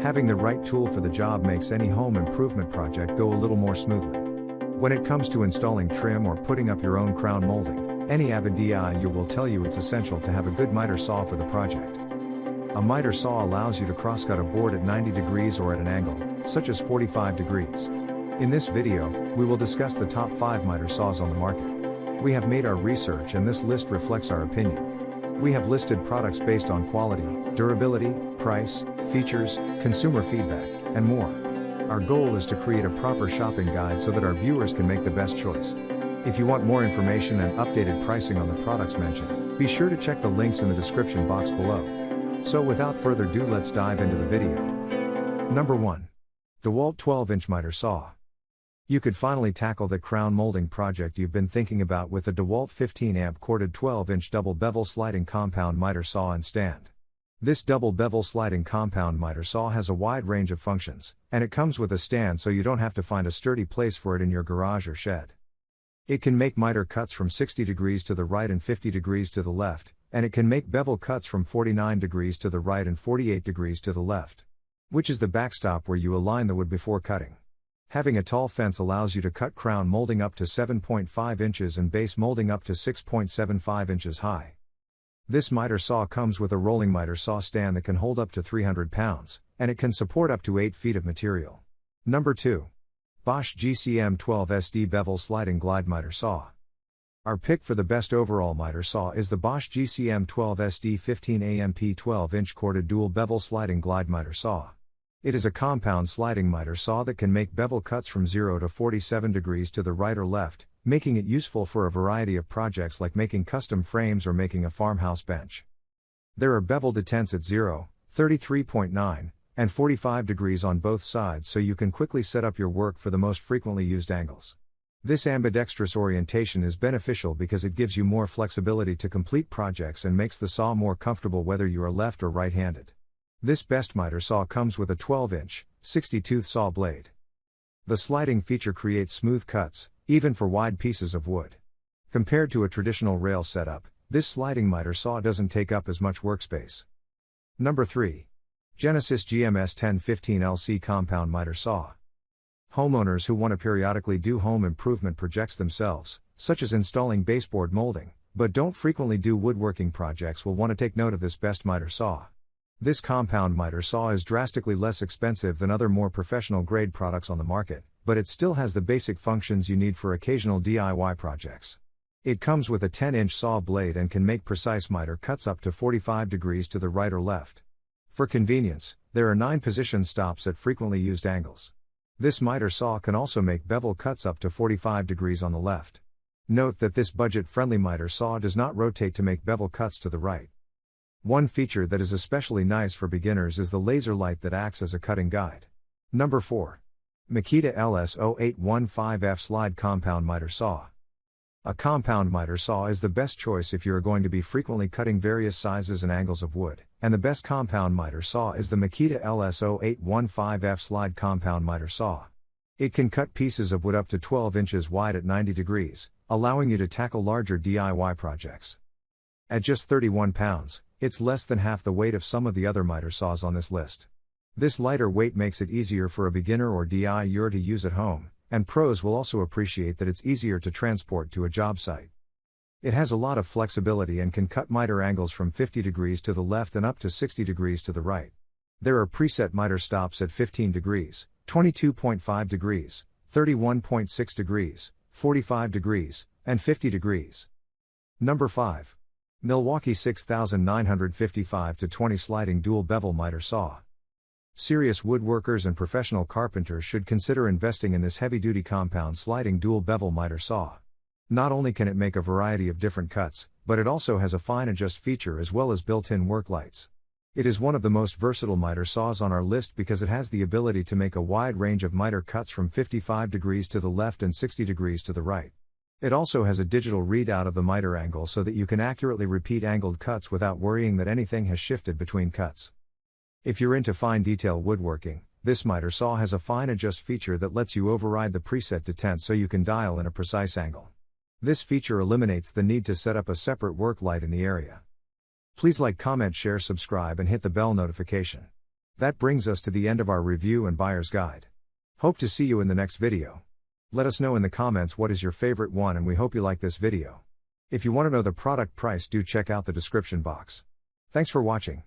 Having the right tool for the job makes any home improvement project go a little more smoothly. When it comes to installing trim or putting up your own crown molding, any avid DIYer will tell you it's essential to have a good miter saw for the project. A miter saw allows you to crosscut a board at 90 degrees or at an angle, such as 45 degrees. In this video, we will discuss the top 5 miter saws on the market. We have made our research and this list reflects our opinion. We have listed products based on quality, durability, price, features, consumer feedback, and more. Our goal is to create a proper shopping guide so that our viewers can make the best choice. If you want more information and updated pricing on the products mentioned, be sure to check the links in the description box below. So without further ado, let's dive into the video. Number 1. DeWalt 12-inch miter saw. You could finally tackle the crown molding project you've been thinking about with the DeWalt 15-amp corded 12-inch double bevel sliding compound miter saw and stand. This double bevel sliding compound miter saw has a wide range of functions, and it comes with a stand so you don't have to find a sturdy place for it in your garage or shed. It can make miter cuts from 60 degrees to the right and 50 degrees to the left, and it can make bevel cuts from 49 degrees to the right and 48 degrees to the left, which is the backstop where you align the wood before cutting. Having a tall fence allows you to cut crown molding up to 7.5 inches and base molding up to 6.75 inches high. This miter saw comes with a rolling miter saw stand that can hold up to 300 pounds, and it can support up to 8 feet of material. Number 2. Bosch GCM12SD Bevel Sliding Glide Miter Saw. Our pick for the best overall miter saw is the Bosch GCM12SD 15AMP 12-inch corded dual bevel sliding glide miter saw. It is a compound sliding miter saw that can make bevel cuts from 0 to 47 degrees to the right or left, making it useful for a variety of projects like making custom frames or making a farmhouse bench. There are bevel detents at 0, 33.9, and 45 degrees on both sides so you can quickly set up your work for the most frequently used angles. This ambidextrous orientation is beneficial because it gives you more flexibility to complete projects and makes the saw more comfortable whether you are left or right-handed. This best miter saw comes with a 12-inch, 60-tooth saw blade. The sliding feature creates smooth cuts, even for wide pieces of wood. Compared to a traditional rail setup, this sliding miter saw doesn't take up as much workspace. Number 3. Genesis GMS1015LC Compound Miter Saw. Homeowners who want to periodically do home improvement projects themselves, such as installing baseboard molding, but don't frequently do woodworking projects will want to take note of this best miter saw. This compound miter saw is drastically less expensive than other more professional grade products on the market, but it still has the basic functions you need for occasional DIY projects. It comes with a 10-inch saw blade and can make precise miter cuts up to 45 degrees to the right or left. For convenience, there are 9 position stops at frequently used angles. This miter saw can also make bevel cuts up to 45 degrees on the left. Note that this budget-friendly miter saw does not rotate to make bevel cuts to the right. One feature that is especially nice for beginners is the laser light that acts as a cutting guide. Number 4. Makita LS0815F Slide Compound Miter Saw. A compound miter saw is the best choice if you are going to be frequently cutting various sizes and angles of wood, and the best compound miter saw is the Makita LS0815F Slide Compound Miter Saw. It can cut pieces of wood up to 12 inches wide at 90 degrees, allowing you to tackle larger DIY projects. At just 31 pounds, it's less than half the weight of some of the other miter saws on this list. This lighter weight makes it easier for a beginner or DIYer to use at home, and pros will also appreciate that it's easier to transport to a job site. It has a lot of flexibility and can cut miter angles from 50 degrees to the left and up to 60 degrees to the right. There are preset miter stops at 15 degrees, 22.5 degrees, 31.6 degrees, 45 degrees, and 50 degrees. Number 5. Milwaukee 6955-20 Sliding Dual Bevel Miter Saw. Serious woodworkers and professional carpenters should consider investing in this heavy-duty compound sliding dual bevel miter saw. Not only can it make a variety of different cuts, but it also has a fine adjust feature as well as built-in work lights. It is one of the most versatile miter saws on our list because it has the ability to make a wide range of miter cuts from 55 degrees to the left and 60 degrees to the right. It also has a digital readout of the miter angle so that you can accurately repeat angled cuts without worrying that anything has shifted between cuts. If you're into fine detail woodworking, this miter saw has a fine adjust feature that lets you override the preset detent so you can dial in a precise angle. This feature eliminates the need to set up a separate work light in the area. Please like, comment, share, subscribe and hit the bell notification. That brings us to the end of our review and buyer's guide. Hope to see you in the next video. Let us know in the comments what is your favorite one, and we hope you like this video. If you want to know the product price, do check out the description box. Thanks for watching.